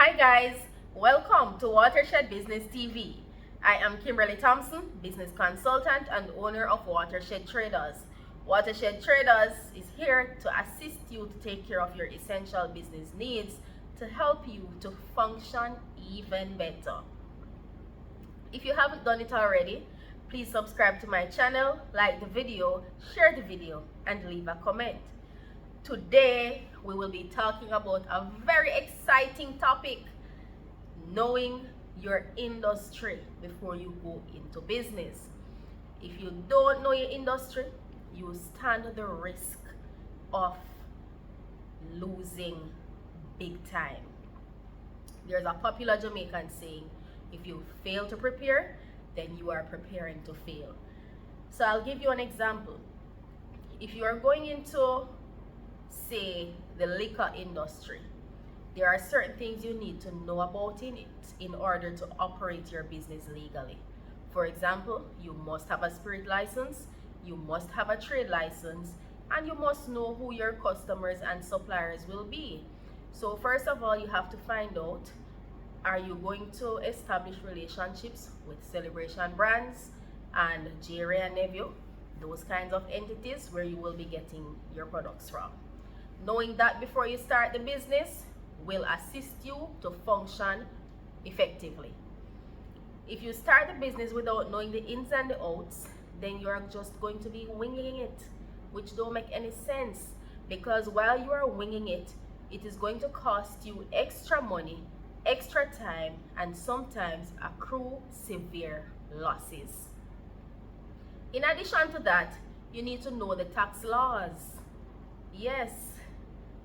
Hi guys, welcome to Watershed Business TV. I am Kimberly Thompson, business consultant and owner of Watershed Traders. Watershed Traders is here to assist you to take care of your essential business needs to help you to function even better. If you haven't done it already, please subscribe to my channel, like the video, share the video, and leave a comment. Today, we will be talking about a very exciting topic, knowing your industry before you go into business. If you don't know your industry, you stand the risk of losing big time. There's a popular Jamaican saying, if you fail to prepare, then you are preparing to fail. So I'll give you an example. If you are going into, say, the liquor industry, there are certain things you need to know about in it in order to operate your business legally. For example, you must have a spirit license, you must have a trade license, and you must know who your customers and suppliers will be. So first of all, you have to find out, are you going to establish relationships with Celebration Brands and J. Ray and Nephew, those kinds of entities where you will be getting your products from. Knowing that before you start the business will assist you to function effectively. If you start the business without knowing the ins and the outs, then you're just going to be winging it, which don't make any sense, because while you are winging it, it is going to cost you extra money, extra time, and sometimes accrue severe losses. In addition to that, you need to know the tax laws. Yes,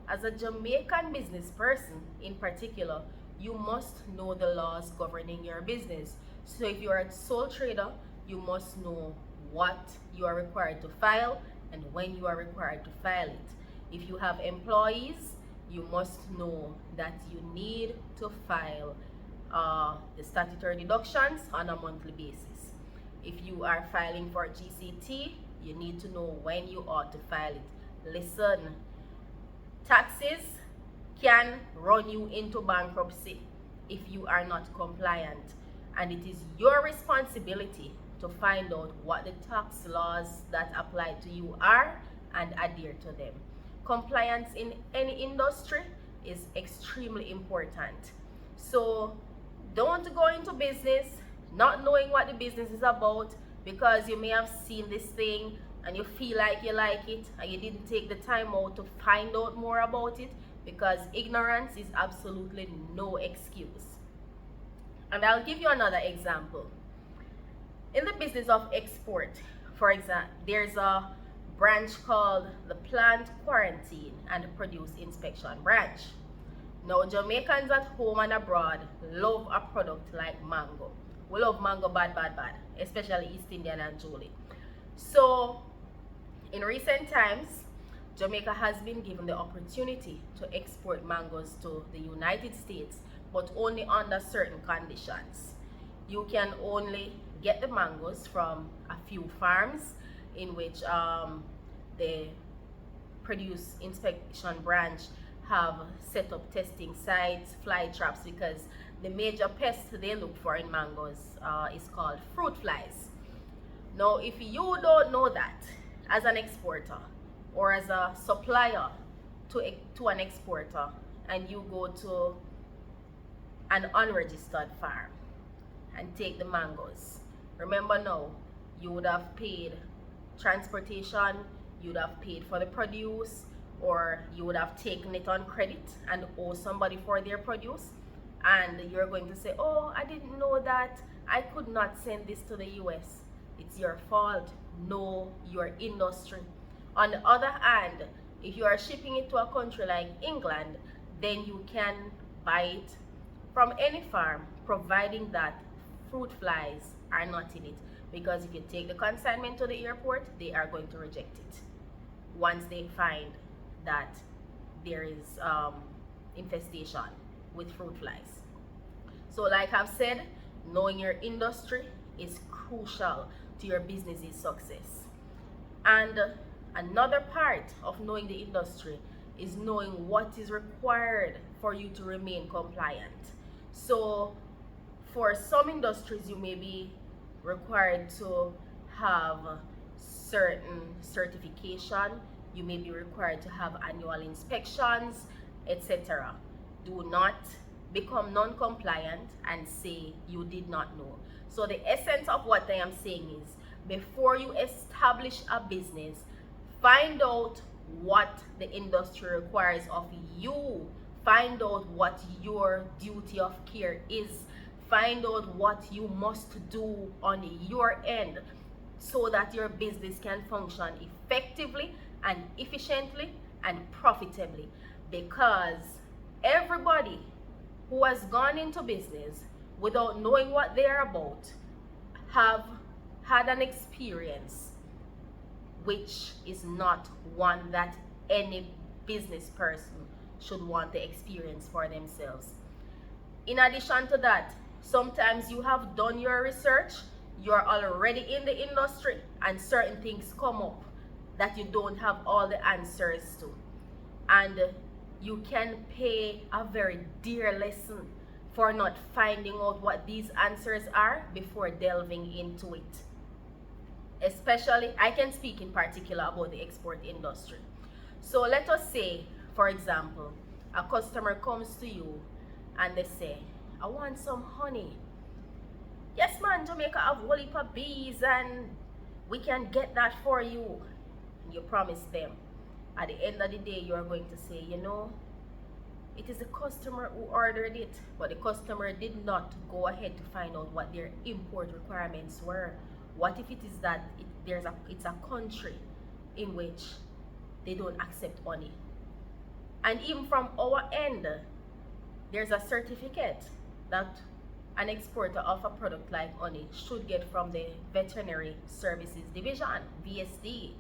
as a Jamaican business person in particular, you must know the laws governing your business. So if you are a sole trader, you must know what you are required to file and when you are required to file it. If you have employees, you must know that you need to file the statutory deductions on a monthly basis. If you are filing for GCT, you need to know when you ought to file it. Listen, taxes can run you into bankruptcy if you are not compliant, and it is your responsibility to find out what the tax laws that apply to you are and adhere to them. Compliance in any industry is extremely important. So don't go into business not knowing what the business is about because you may have seen this thing and you feel like you like it and you didn't take the time out to find out more about it, because ignorance is absolutely no excuse. And I'll give you another example. In the business of export, for example, there's a branch called the Plant Quarantine and Produce Inspection Branch. Now, Jamaicans at home and abroad love a product like mango. We love mango bad, especially East Indian and Julie. So, in recent times, Jamaica has been given the opportunity to export mangoes to the United States, but only under certain conditions. You can only get the mangoes from a few farms in which the Produce Inspection Branch have set up testing sites, fly traps, because the major pest they look for in mangoes is called fruit flies. Now, if you don't know that as an exporter or as a supplier to an exporter, and you go to an unregistered farm and take the mangoes, remember now, you would have paid transportation, you would have paid for the produce, or you would have taken it on credit and owe somebody for their produce, and you're going to say, oh, I didn't know that, I could not send this to the US. It's your fault. Know your industry. On the other hand, if you are shipping it to a country like England, then you can buy it from any farm, providing that fruit flies are not in it. Because if you take the consignment to the airport, they are going to reject it once they find that there is infestation with fruit flies. So like I've said, knowing your industry is crucial to your business's success. And another part of knowing the industry is knowing what is required for you to remain compliant. So for some industries, you may be required to have certain certification, you may be required to have annual inspections, etc. Do not become non-compliant and say you did not know. So the essence of what I am saying is, before you establish a business, find out what the industry requires of you. Find out what your duty of care is. Find out what you must do on your end so that your business can function effectively and efficiently and profitably. Because everybody who has gone into business without knowing what they're about have had an experience which is not one that any business person should want to experience for themselves. In addition to that, sometimes you have done your research, you're already in the industry, and certain things come up that you don't have all the answers to. And you can pay a very dear lesson for not finding out what these answers are before delving into it. Especially, I can speak in particular about the export industry. So let us say, for example, a customer comes to you and they say, I want some honey. Yes, man, Jamaica have a whole heap of bees and we can get that for you. You promise them. At the end of the day, you are going to say, you know, it is the customer who ordered it, but the customer did not go ahead to find out what their import requirements were. What if it is that it's a country in which they don't accept honey? And even from our end, there's a certificate that an exporter of a product like honey should get from the Veterinary Services Division, VSD.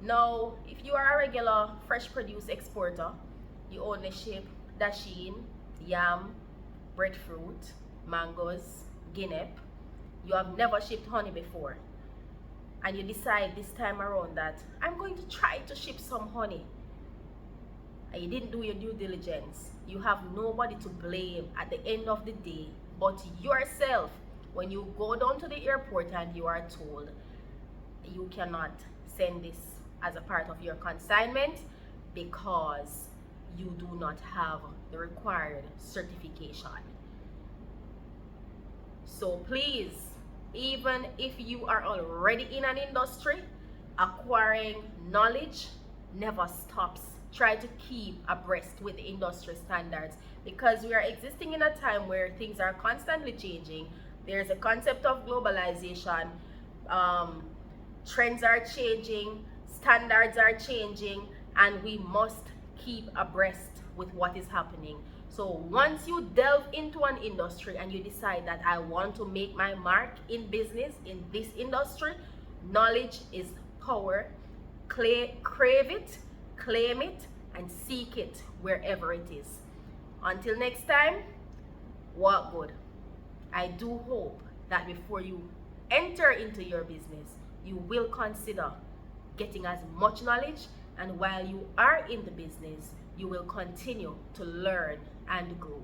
Now, if you are a regular fresh produce exporter, you only ship dasheen, yam, breadfruit, mangoes, guinea. You have never shipped honey before, and you decide this time around that I'm going to try to ship some honey, and you didn't do your due diligence. You have nobody to blame at the end of the day but yourself when you go down to the airport and you are told you cannot send this as a part of your consignment because you do not have the required certification. So please, even if you are already in an industry, acquiring knowledge never stops. Try to keep abreast with the industry standards, because we are existing in a time where things are constantly changing. There's a concept of globalization. Trends are changing, standards are changing, and we must keep abreast with what is happening. So once you delve into an industry and you decide that I want to make my mark in business in this industry, knowledge is power. Crave it, claim it, and seek it wherever it is. Until next time, walk good. I do hope that before you enter into your business, you will consider getting as much knowledge, and while you are in the business, you will continue to learn and grow.